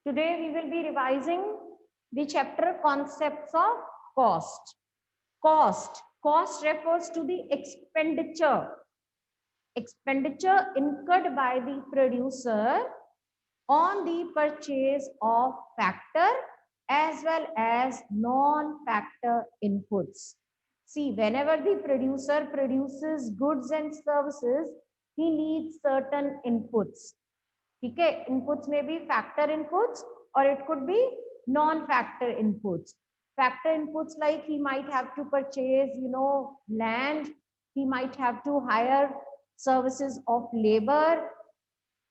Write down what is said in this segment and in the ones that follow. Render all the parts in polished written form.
Today we will be revising the chapter concepts of cost. Cost refers to the expenditure incurred by the producer on the purchase of factor as well as non-factor inputs. See, whenever the producer produces goods and services, he needs certain inputs. Okay, inputs may be factor inputs or it could be non-factor inputs. Factor inputs like he might have to purchase, land, he might have to hire services of labor,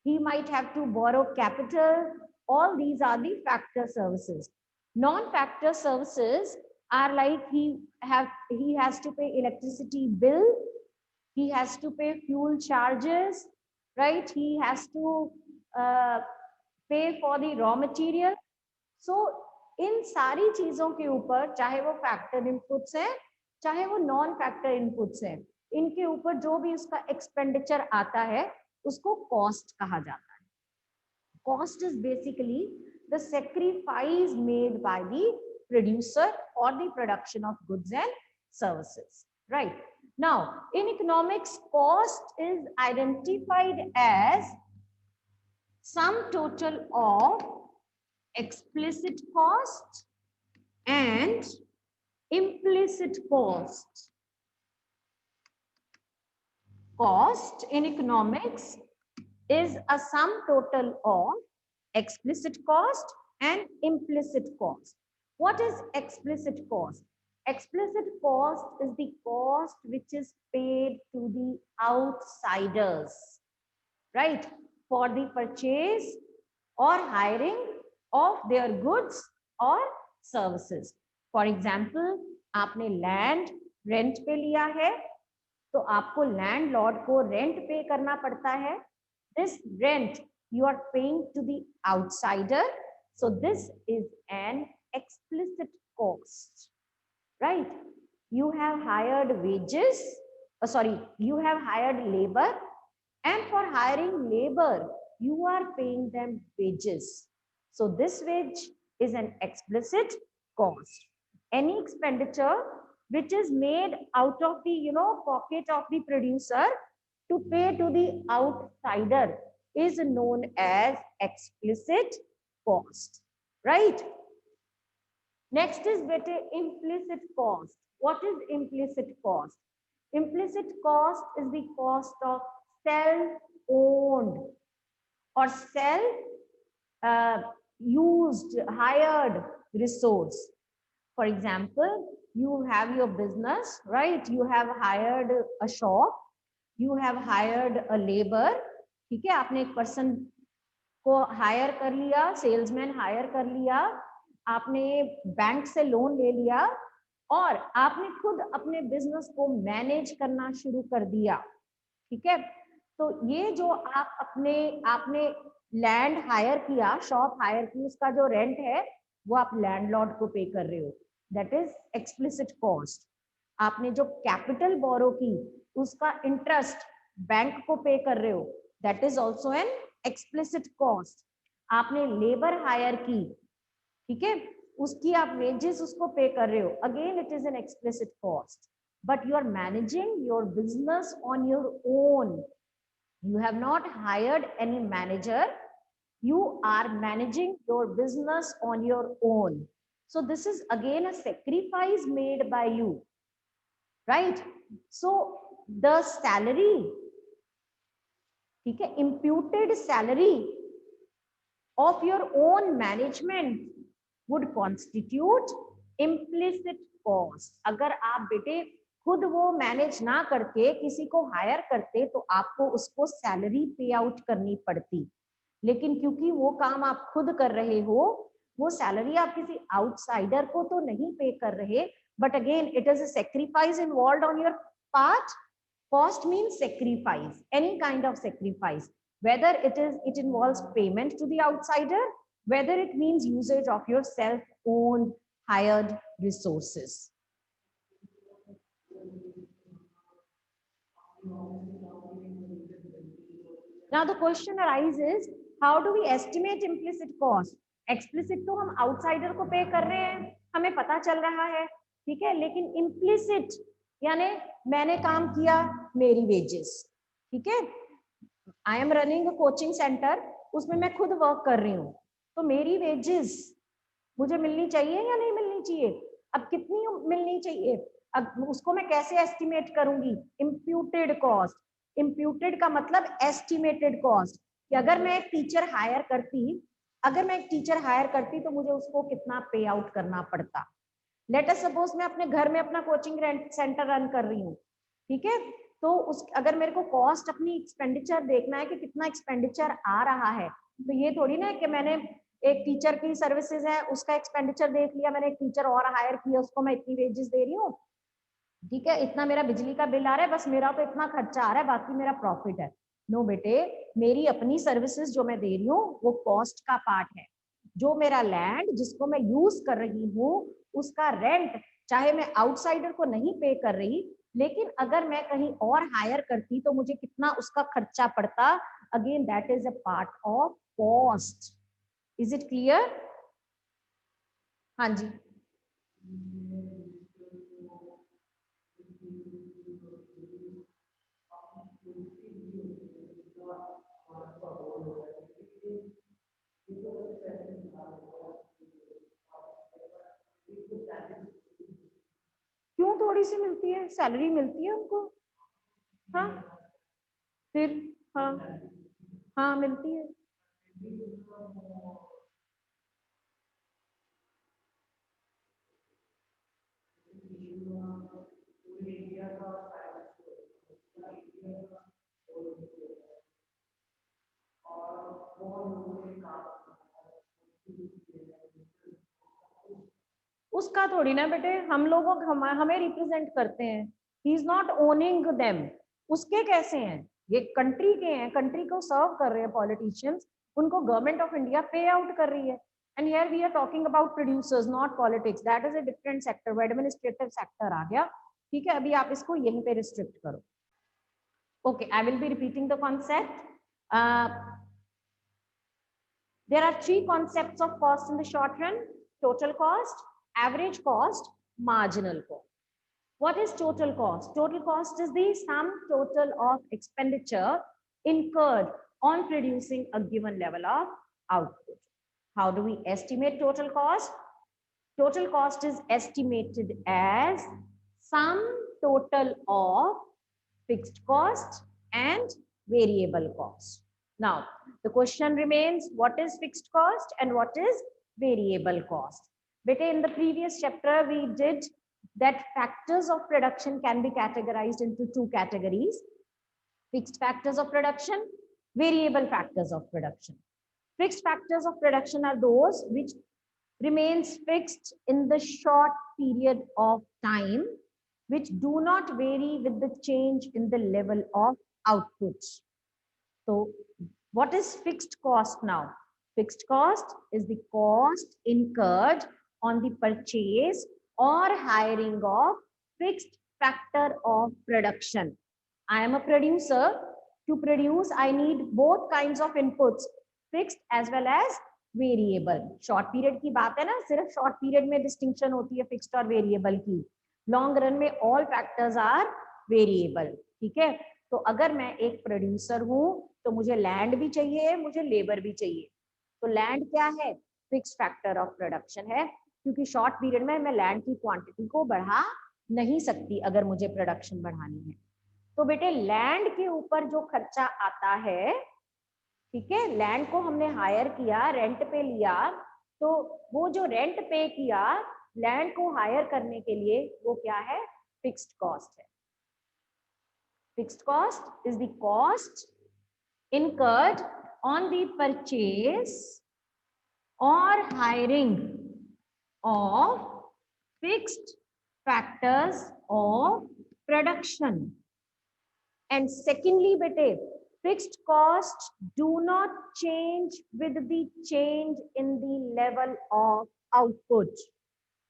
he might have to borrow capital. All these are the factor services. Non-factor services are like he has to pay electricity bill, he has to pay fuel charges, right? He has to uh, pay for the raw material. So इन सारी चीजों के ऊपर, चाहे वो factor inputs है चाहे वो non factor inputs है, इनके ऊपर जो भी उसका एक्सपेंडिचर आता है उसको कॉस्ट कहा जाता है. Cost is basically the sacrifice made by the producer for the production of goods and services. Right. Now, in economics, cost is identified as sum total of explicit cost and implicit cost. Cost in economics is a sum total of explicit cost and implicit cost. What is explicit cost? Explicit cost is the cost which is paid to the outsiders, right, for the purchase or hiring of their goods or services. For example, आपने land rent पे लिया है तो आपको landlord को rent पे करना पड़ता है. This rent you are paying to the outsider, so this is an explicit cost, right? You have hired wages, you have hired labor, and for hiring labor you are paying them wages, so this wage is an explicit cost. Any expenditure which is made out of the pocket of the producer to pay to the outsider is known as explicit cost, right? Next is better implicit cost. What is implicit cost? Implicit cost is the cost of self-owned or self-used, hired resource. For example, you have your business, right? You have hired a shop, you have hired a labor. ठीक है, आपने एक person को higher कर लिया, salesman higher कर लिया, आपने बैंक से लोन ले लिया और आपने खुद अपने बिजनेस को मैनेज करना शुरू कर दिया. ठीक है, तो ये जो आपने लैंड हायर किया, शॉप हायर की, उसका जो रेंट है वो आप लैंडलॉर्ड को पे कर रहे हो. That is explicit cost. आपने जो कैपिटल बोरो की उसका इंटरेस्ट बैंक को पे कर रहे हो, that is also an explicit cost. आपने लेबर हायर की, ठीक है, उसकी आप वेजेस उसको पे कर रहे हो, again it is an explicit cost. But you are managing your business on your own. You have not hired any manager. You are managing your business on your own. So this is again a sacrifice made by you, right? So the salary, okay, imputed salary of your own management would constitute implicit cost. अगर आप बेटे खुद वो manage ना करके किसी को higher करते तो आपको उसको सैलरी पे आउट करनी पड़ती, लेकिन क्योंकि वो काम आप खुद कर रहे हो, वो सैलरी आप किसी आउटसाइडर को तो नहीं पे कर रहे, but again it is a sacrifice involved on your part. Cost means sacrifice, any kind of sacrifice, whether it involves payment to the outsider, whether it means usage of your self owned hired resources. Now the question arises, how do we estimate implicit cost? Explicit तो हम outsider को पे कर रहे हैं, हमें पता चल रहा है, ठीक है, लेकिन इम्प्लिसिट यानी मैंने काम किया, मेरी वेजेस, ठीक है, I am running coaching centre, उसमें मैं खुद वर्क कर रही हूँ, तो मेरी वेजेस मुझे मिलनी चाहिए या नहीं मिलनी चाहिए? अब कितनी मिलनी चाहिए? अब उसको मैं कैसे एस्टिमेट करूंगी? Imputed cost. इम्प्यूटेड का मतलब एस्टिमेटेड कॉस्ट, कि अगर मैं एक टीचर हायर करती, तो मुझे उसको कितना पे आउट करना पड़ता। लेट अस सपोज मैं अपने घर में अपना कोचिंग सेंटर रन कर रही हूँ, ठीक है, तो उस अगर मेरे को कॉस्ट अपनी एक्सपेंडिचर देखना है कि कितना एक्सपेंडिचर आ रहा है, तो ये थोड़ी ना है कि मैंने एक टीचर की सर्विसेज है उसका एक्सपेंडिचर देख लिया, मैंने एक टीचर और हायर किया, उसको मैं इतनी वेजेस दे रही हूँ, ठीक है, इतना मेरा बिजली का बिल आ रहा है, बस मेरा तो इतना खर्चा आ रहा है, बाकी मेरा प्रॉफिट है। नो बेटे, मेरी अपनी सर्विसेज जो मैं दे रही हूँ वो कॉस्ट का पार्ट है। जो मेरा लैंड जिसको मैं यूज कर रही हूँ उसका रेंट, चाहे मैं आउटसाइडर को नहीं पे कर रही, लेकिन अगर मैं कहीं और हायर करती तो मुझे कितना उसका खर्चा पड़ता, again that is a part of cost. Is it clear? हाँ जी। क्यों थोड़ी सी मिलती है? सैलरी मिलती है उनको। हाँ, फिर, हाँ, हाँ मिलती है। उसका थोड़ी ना बेटे, हम लोगों हमें रिप्रेजेंट करते हैं, he is not owning them. उसके कैसे हैं? ये कंट्री के हैं, कंट्री को सर्व कर रहे हैं पॉलिटिशियंस, उनको गवर्नमेंट ऑफ इंडिया पे आउट कर रही है। And here we are talking about producers, not politics, that is a different sector, वो एडमिनिस्ट्रेटिव सेक्टर आ गया, ठीक है, अभी आप इसको यहीं पे रिस्ट्रिक्ट करो। Okay, I will B repeating the concept. There are three concepts of cost in the short run: total cost, average cost, marginal cost. What is total cost? Total cost is the sum total of expenditure incurred on producing a given level of output. How do we estimate total cost? Total cost is estimated as sum total of fixed cost and variable cost. Now, the question remains, what is fixed cost and what is variable cost? But in the previous chapter, we did that factors of production can be categorized into two categories: fixed factors of production, variable factors of production. Fixed factors of production are those which remains fixed in the short period of time, which do not vary with the change in the level of output. So what is fixed cost now? Fixed cost is the cost incurred on the purchase or hiring of fixed factor of production. I am a producer. To produce, I need both kinds of inputs, fixed as well as variable. Short period की बात है ना, सिर्फ short period में distinction होती है fixed और variable की, लॉन्ग रन में ऑल फैक्टर्स आर वेरिएबल, ठीक है। तो अगर मैं एक प्रोड्यूसर हूं तो मुझे लैंड भी चाहिए, मुझे लेबर भी चाहिए। तो लैंड क्या है? फिक्स्ड फैक्टर ऑफ प्रोडक्शन है, क्योंकि शॉर्ट पीरियड में मैं लैंड की क्वांटिटी को बढ़ा नहीं सकती अगर मुझे प्रोडक्शन बढ़ानी है। तो बेटे लैंड के ऊपर जो खर्चा आता है, ठीक है, लैंड को हमने हायर किया, रेंट पे लिया, तो वो जो रेंट पे किया लैंड को हायर करने के लिए, वो क्या है? फिक्स्ड कॉस्ट है। Fixed cost is the cost incurred on the purchase or hiring of fixed factors of production. And secondly, bete, fixed costs do not change with the change in the level of output.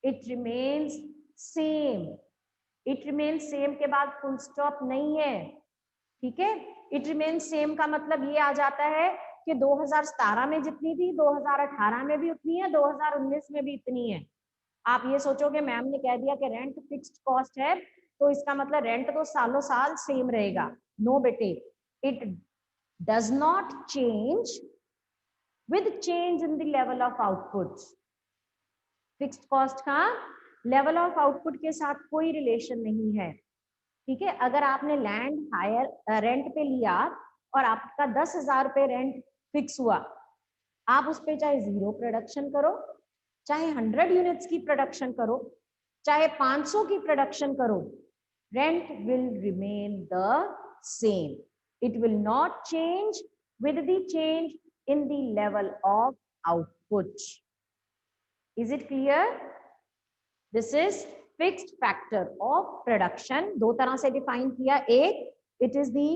It remains same. It remains same के बाद full stop नहीं है, ठीक है। It remain same का मतलब ये आ जाता है कि 2017 में जितनी थी 2018 में भी उतनी है, 2019 में भी इतनी है। आप ये सोचोगे मैम ने कह दिया कि रेंट फिक्स्ड कॉस्ट है तो इसका मतलब रेंट तो सालों साल सेम रहेगा। नो बेटे, it does not change with change in the level of output. Fixed cost का लेवल ऑफ आउटपुट के साथ कोई रिलेशन नहीं है। ठीक है, अगर आपने लैंड हायर रेंट पे लिया और आपका 10,000 रुपए रेंट फिक्स हुआ, आप उस पे चाहे 0 प्रोडक्शन करो, चाहे 100 यूनिट्स की प्रोडक्शन करो, चाहे 500 की प्रोडक्शन करो, rent will remain the same. It will not change with the change in the level of output. Is it clear? This is fixed factor of production. दो तरह से डिफाइन किया. एक, it is the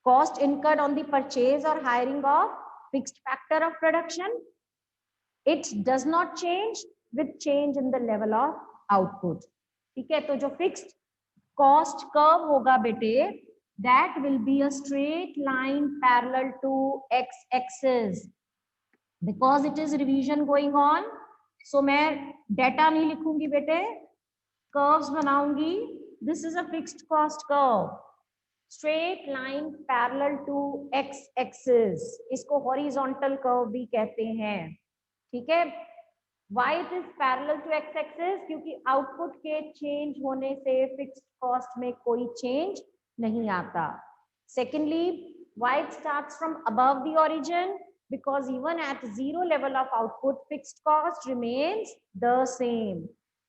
cost incurred on the purchase or hiring of fixed factor of production. It does not change with change in the level of output. ठीक है, तो जो fixed cost curve होगा बेटे, that will be a straight line parallel to x-axis. Because it is revision going on, so मैं data नहीं लिखूंगी बेटे, curves बनाऊंगी. This is a fixed cost curve. Straight line parallel to x-axis. इसको horizontal curve भी कहते हैं. ठीक है, why it is parallel to x-axis? क्योंकि आउटपुट के चेंज होने से फिक्स्ड कॉस्ट में कोई चेंज नहीं आता. Secondly, why it starts from above the origin? Because even at 0 level of output, fixed cost remains the same.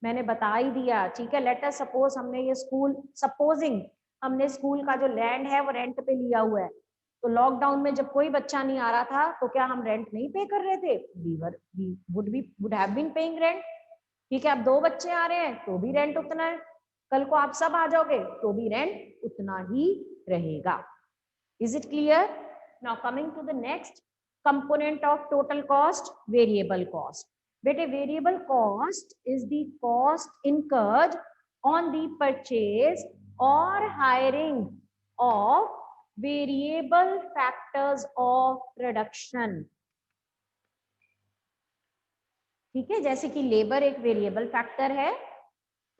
मैंने बता ही दिया. ठीक है, let us suppose हमने ये स्कूल, supposing हमने स्कूल का जो लैंड है वो रेंट पे लिया हुआ है, तो लॉकडाउन में जब कोई बच्चा नहीं आ रहा था तो क्या हम रेंट नहीं पे कर रहे थे? we would have been paying rent. ठीक है, अब 2 बच्चे आ रहे हैं तो भी रेंट उतना है, कल को आप सब आ जाओगे तो भी रेंट उतना ही रहेगा. Is it clear? Now coming to the next component of total cost, variable cost. बेटे variable cost is the cost incurred on the purchase or hiring of variable factors of production. ठीक है, जैसे कि labour एक variable factor है,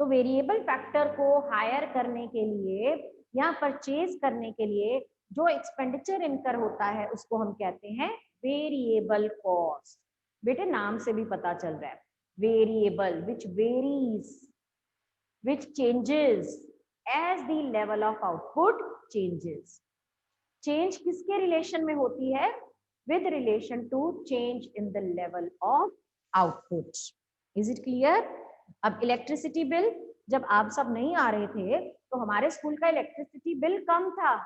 तो variable factor को higher करने के लिए या परचेज करने के लिए जो एक्सपेंडिचर इनकर होता है उसको हम कहते हैं वेरिएबल कॉस्ट. बेटे नाम से भी पता चल रहा है, variable which varies, which changes as the level of output changes. Change किसके रिलेशन में होती है? With relation to change in the level of output. Is it clear? अब इलेक्ट्रिसिटी बिल, जब आप सब नहीं आ रहे थे तो हमारे स्कूल का इलेक्ट्रिसिटी बिल कम था.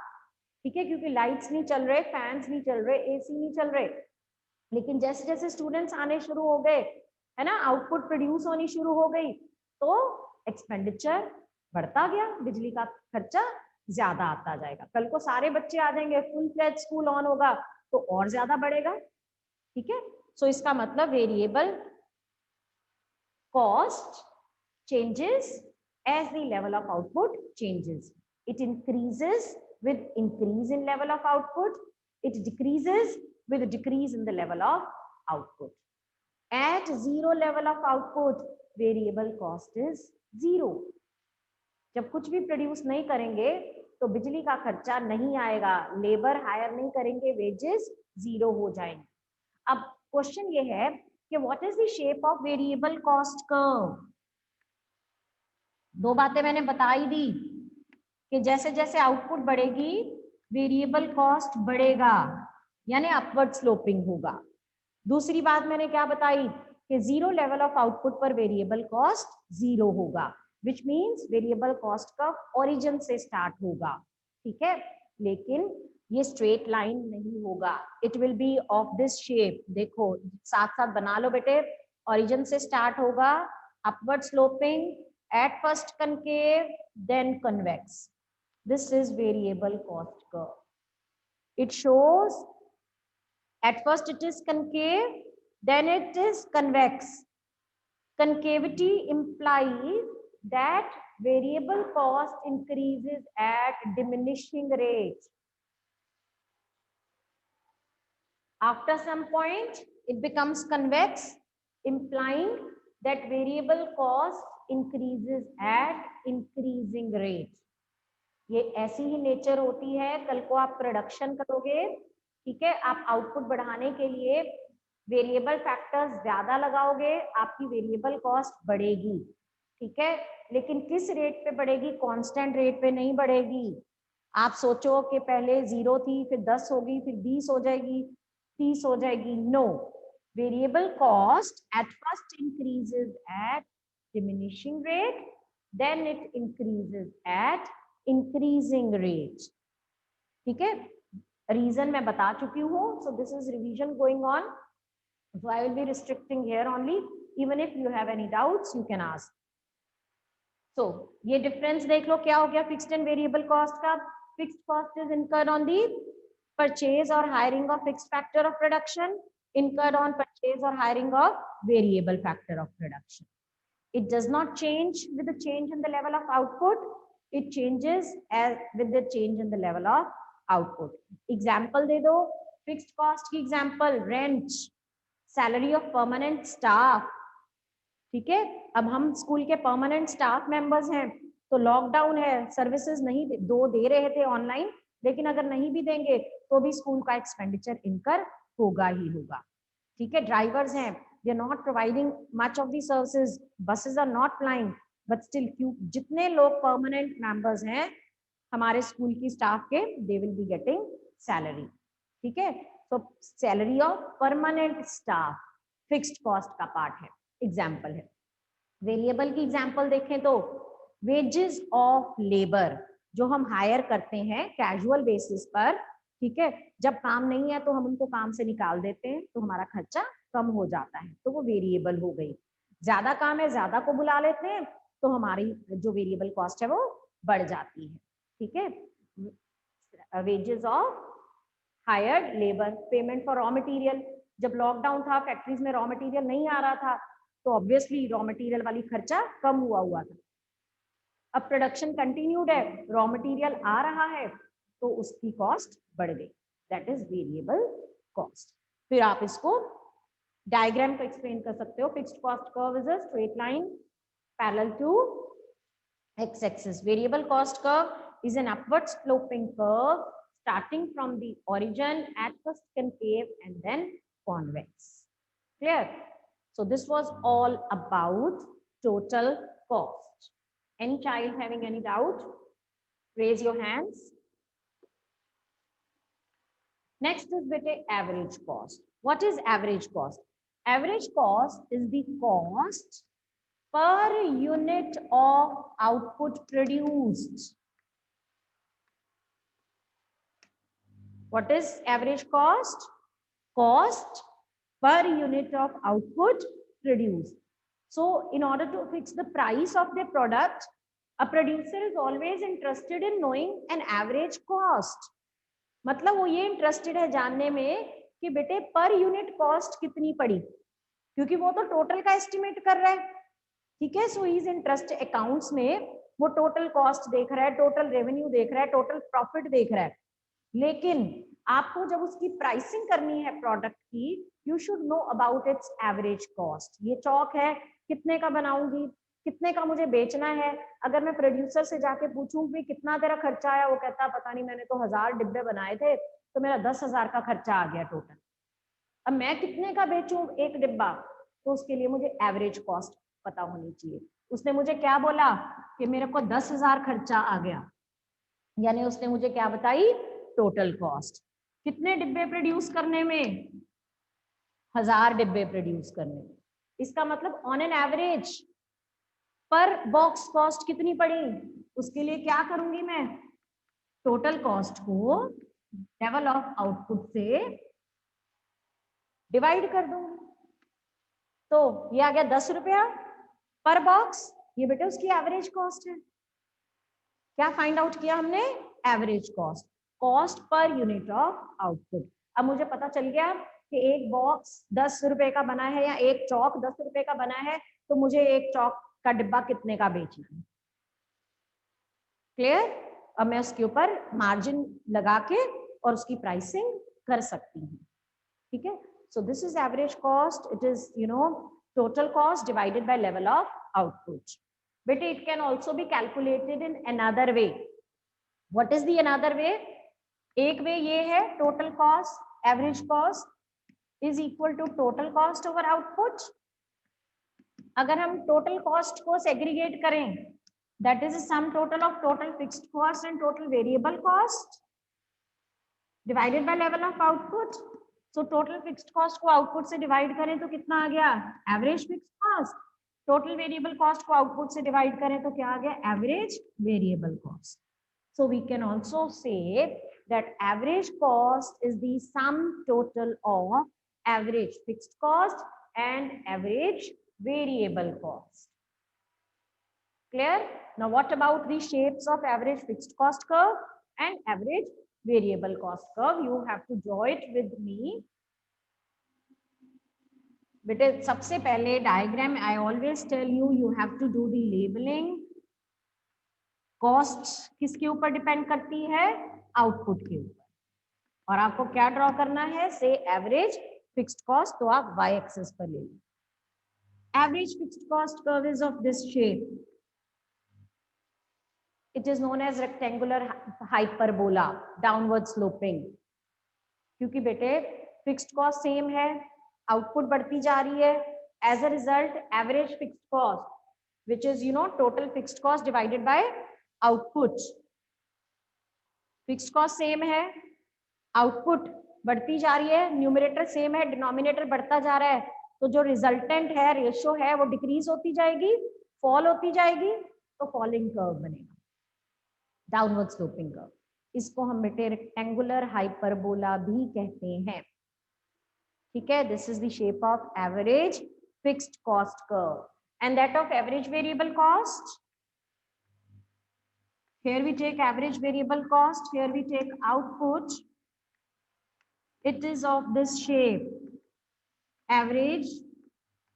ठीक है, क्योंकि लाइट्स नहीं चल रहे, फैंस नहीं चल रहे, एसी नहीं चल रहे. लेकिन जैसे जैसे स्टूडेंट्स आने शुरू हो गए, है ना, आउटपुट प्रोड्यूस होनी शुरू हो गई, तो एक्सपेंडिचर बढ़ता गया, बिजली का खर्चा ज्यादा आता जाएगा. कल को सारे बच्चे आ जाएंगे, फुल फ्लेज स्कूल ऑन होगा तो और ज्यादा बढ़ेगा. ठीक है, सो इसका मतलब variable cost changes as the level of output changes. It increases with increase in level of output. It decreases with decrease in the level of output. At 0 level of output, variable cost is 0. जब कुछ भी produce नहीं करेंगे तो बिजली का खर्चा नहीं आएगा, लेबर हायर नहीं करेंगे, वेजेस 0 हो जाएंगे. अब क्वेश्चन ये है कि what is the shape of variable cost curve? 2 बातें मैंने बता ही दी कि जैसे जैसे आउटपुट बढ़ेगी वेरिएबल कॉस्ट बढ़ेगा, यानी अपवर्ड स्लोपिंग होगा. दूसरी बात मैंने क्या बताई कि 0 लेवल ऑफ आउटपुट पर वेरिएबल कॉस्ट 0 होगा, विच मीन्स वेरिएबल कॉस्ट का ओरिजिन से स्टार्ट होगा. ठीक है, लेकिन ये स्ट्रेट लाइन नहीं होगा, it will be of this shape. देखो साथ साथ बना लो बेटे, ओरिजिन से स्टार्ट होगा, upward sloping, at first concave then convex. This is variable cost curve. It shows at first it is concave, then it is convex. Concavity implies that variable cost increases at diminishing rate. After some point, it becomes convex, implying that variable cost increases at increasing rate. ये ऐसी ही nature होती है. कल को आप production करोगे, ठीक है, आप आउटपुट बढ़ाने के लिए वेरिएबल फैक्टर्स ज्यादा लगाओगे, आपकी वेरिएबल कॉस्ट बढ़ेगी, ठीक है, लेकिन किस रेट पे बढ़ेगी? कांस्टेंट रेट पे नहीं बढ़ेगी. आप सोचो कि पहले 0 थी, फिर 10 होगी, फिर 20 हो जाएगी, 30 हो जाएगी. No, variable cost at first increases at diminishing rate, then it increases at increasing rate. ठीक है, रीजन मैं बता चुकी हूँ. So this is revision going on. So I will be restricting here only. Even if you have any doubts you can ask. So ये difference देख लो क्या हो गया फिक्स्ड एंड वेरिएबल कॉस्ट का. Fixed cost is incurred on the purchase or hiring of fixed factor of production, incurred on purchase or hiring of variable factor of production. It does not change with the change in the level of output. It changes as with the change in the level of output. Example दे दो. Fixed cost की example, rent, salary of permanent staff. ठीक है, अब हम school के permanent staff members हैं, तो lockdown है, सर्विसेज नहीं दे रहे थे ऑनलाइन, लेकिन अगर नहीं भी देंगे तो भी स्कूल का एक्सपेंडिचर इनकर होगा ही होगा. ठीक है, ड्राइवर्स हैं, they are not providing much of the services, buses are not flying, but still जितने लोग परमानेंट मेंबर्स हैं हमारे स्कूल की स्टाफ के, they will be getting salary. ठीक है, तो salary of permanent staff fixed cost का पार्ट है, एग्जाम्पल है. वेरिएबल की एग्जाम्पल देखें तो वेजेस ऑफ लेबर, जो हम हायर करते हैं कैजुअल बेसिस पर, ठीक है, जब काम नहीं है तो हम उनको काम से निकाल देते हैं, तो हमारा खर्चा कम हो जाता है, तो वो वेरिएबल हो गई. ज्यादा काम है, ज्यादा को बुला लेते हैं, तो हमारी जो वेरिएबल कॉस्ट है वो बढ़ जाती है. ठीक है, wages of hired labour, payment for raw material, जब लॉकडाउन था फैक्ट्रीज में रॉ मटेरियल नहीं आ रहा था, तो ऑब्वियसली रॉ मटेरियल वाली खर्चा कम हुआ था. अब प्रोडक्शन कंटिन्यूड है, रॉ मटेरियल आ रहा है, तो उसकी कॉस्ट बढ़ गई, दैट इज वेरिएबल कॉस्ट. फिर आप इसको डायग्राम को एक्सप्लेन कर सकते हो. Fixed cost curve is a straight line parallel to x axis. Variable cost curve is an upward sloping curve starting from the origin at first concave and then convex. Clear? So this was all about total cost. Any child having any doubt? Raise your hands. Next is beta average cost. What is average cost? Average cost is the cost per unit of output produced. What is average cost? Cost per unit of output produced. So in order to fix the price of the product, a producer is always interested in knowing an average cost. मतलब वो ये interested है जानने में कि बेटे per unit cost कितनी पड़ी, क्योंकि वो तो टोटल का एस्टिमेट कर रहा है. ठीक है, सो इज इंटरेस्ट अकाउंट्स में वो टोटल कॉस्ट देख रहा है, टोटल रेवेन्यू देख रहा है, टोटल प्रॉफिट देख रहा है. लेकिन आपको जब उसकी प्राइसिंग करनी है प्रोडक्ट की, you should know about it's average cost. ये चौक है, कितने का बनाऊंगी, कितने का मुझे बेचना है. अगर मैं प्रोड्यूसर से जाके पूछूं कि कितना तेरा खर्चा आया, वो कहता पता नहीं, मैंने तो 1000 डिब्बे बनाए थे, तो मेरा 10,000 का खर्चा आ गया टोटल. अब मैं कितने का बेचूं एक डिब्बा, तो उसके लिए मुझे एवरेज कॉस्ट पता होनी चाहिए. उसने मुझे क्या बोला कि मेरे को 10,000 खर्चा आ गया, यानी उसने मुझे क्या बताई? Total cost. कितने डिब्बे प्रोड्यूस करने में? 1000 डिब्बे प्रोड्यूस करने में. इसका मतलब ऑन एन एवरेज पर बॉक्स कॉस्ट कितनी पड़ी? उसके लिए क्या करूंगी मैं? टोटल कॉस्ट को लेवल ऑफ आउटपुट से डिवाइड कर दूंगी. तो ये आ गया 10 रुपया पर बॉक्स. ये बेटे उसकी एवरेज कॉस्ट है. क्या फाइंड आउट किया हमने? Average cost, cost per unit of output. अब मुझे पता चल गया कि एक बॉक्स 10 रुपए का बना है या एक चौक 10 रुपए का बना है, तो मुझे एक चौक का डिब्बा कितने का बेचना है. क्लियर? अब मैं उसके ऊपर मार्जिन लगा के और उसकी प्राइसिंग कर सकती हूँ. ठीक है. So this is average cost. It is, total cost divided by level of output. But it can also be calculated in another way. What is the another way? एक वे ये है, total cost, average cost is equal to total cost over output. अगर हम total cost को segregate करें, that is the sum total of total fixed cost and total variable cost divided by level of output. So total fixed cost को output से divide करें तो कितना आ गया? Average fixed cost. Total variable cost को output से divide करें तो क्या आ गया? Average variable cost. So we can also say that average cost is the sum total of average fixed cost and average variable cost. Clear? Now what about the shapes of average fixed cost curve and average variable cost curve? You have to draw it with me. बेटे सबसे पहले diagram, I always tell you have to do the labelling. Cost किसके ऊपर depend करती है? Output के ऊपर. और आपको क्या ड्रॉ करना है? से एवरेज फिक्स्ड कॉस्ट, तो आप वाई एक्सिस पर ले लो. Average fixed cost curve is of this shape. It is known as rectangular hyperbola, downward sloping. क्योंकि बेटे फिक्स्ड कॉस्ट सेम है, आउटपुट बढ़ती जा रही है. As a result average fixed cost, which is total fixed cost divided by output. Fixed cost same है, output बढ़ती जा रही है, न्यूमरेटर सेम है, डिनोमिनेटर बढ़ता जा रहा है, तो जो रिजल्टेंट है, रेशियो है, वो डिक्रीज होती जाएगी, फॉल होती जाएगी, तो फॉलिंग कर्व बनेगा, डाउनवर्ड स्लोपिंग कर्व. इसको हम बेटे रेक्टेंगुलर हाइपरबोला भी कहते हैं. ठीक है. This is the shape of average fixed cost curve and that of average variable cost. Here we take average variable cost, here we take output. It is of this shape, average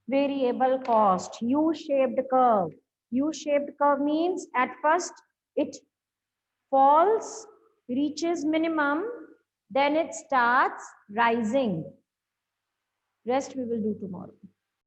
variable cost, U-shaped curve. U-shaped curve means at first it falls, reaches minimum, then it starts rising. Rest we will do tomorrow.